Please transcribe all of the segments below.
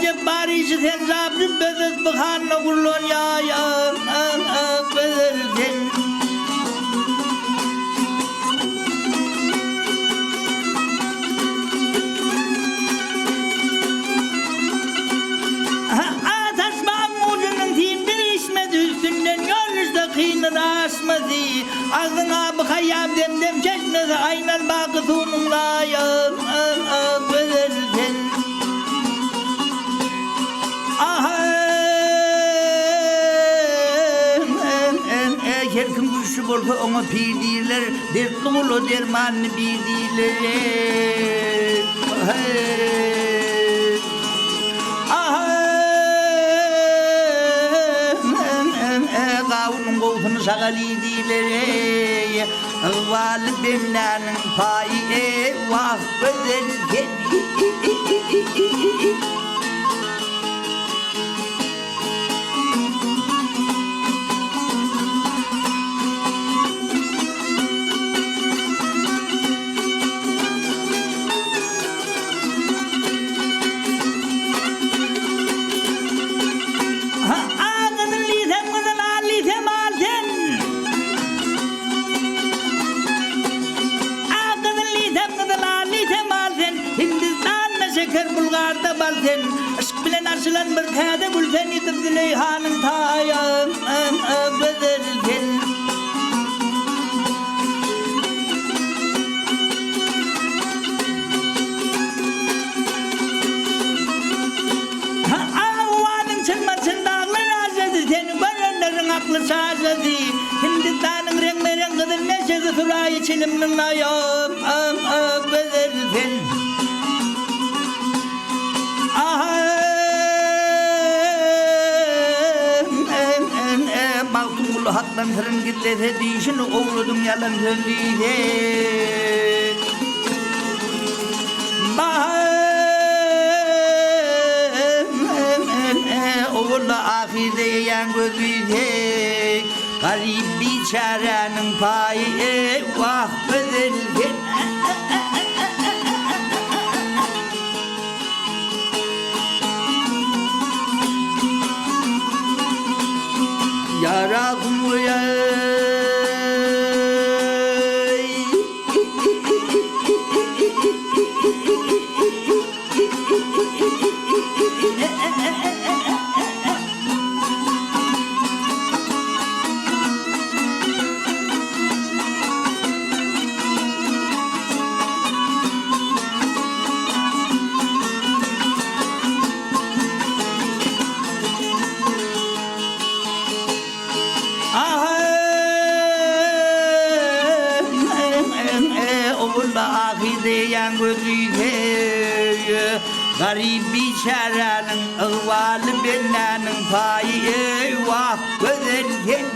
Recep bari sen Rabbim bezet bıkanla kurlun ya bezet Ağzına bıkayam demdem çeşmesi aynen bakı sunumla ya verirsin. Her kim güçlü olsa ona pir değiller, dertli olur dermanlı bir değiller. Kavunun kovsunu şagali değiller. Valı benlerin payı vah bedelken. Balten, aşk bilen arşılan bir kâde bulten yitip Züleyha'nın tayağın bedelken. Ağvanın çılmasın dağlar azedi, seni görenlerin aklı sazedi. Hindistan'ın renklerin kızın neşesi surayı çilimnin ayağın bedelken. Haktan tırın gillete dişin oğludum yalan söyleyde. Oğlu ahirde yan gözüyde. Garip biçarenin payı vah bedelken. Yaradım yan gözüyle garip biçarenin ıhvalı benlerin payı vah bedelken.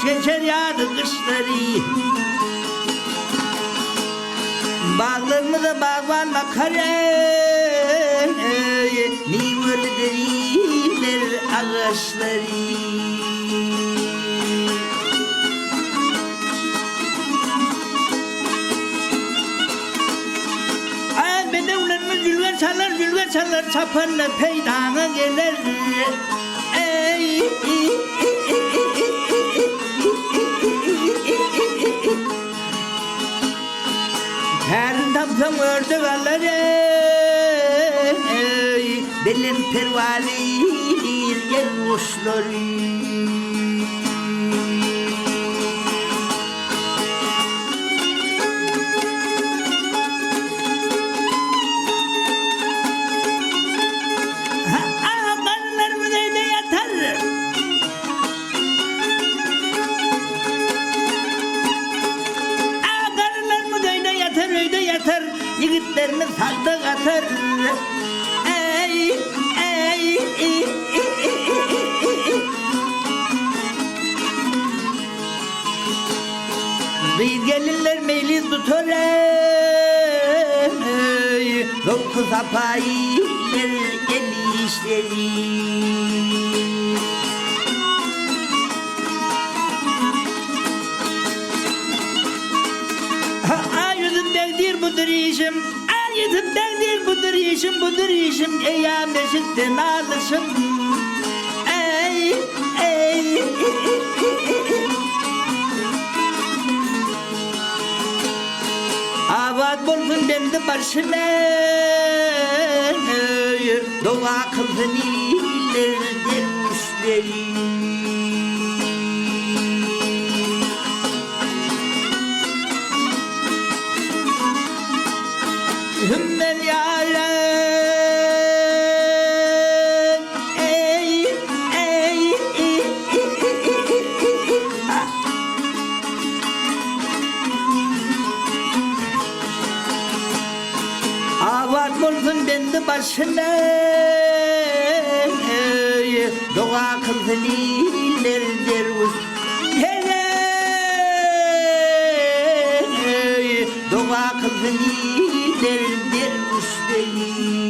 Geçer yağdı kışları. Bağlarımıza bağvanla kare, meyveli deriler ağaçları. Bedevlerimiz gülver çalar çapanla peydana gelir. Altın ördük alları Belin pervali yer kuşları Yigitlerimiz halda katar ey ey Kıyı gelinler meyli tutar ey Dokuz apayiler el işleri Yüzümdendir budur işim yüzümdendir budur işim Eyyam eşittin alışım Ey ey Avad bulsun bendi başına Doğa kılsın iyiler dervişleri Hümmel yâlen ey ey Avat bulsun bendi başına Doğa kılsın iyiler derviş Doğa kılsın iyiler derviş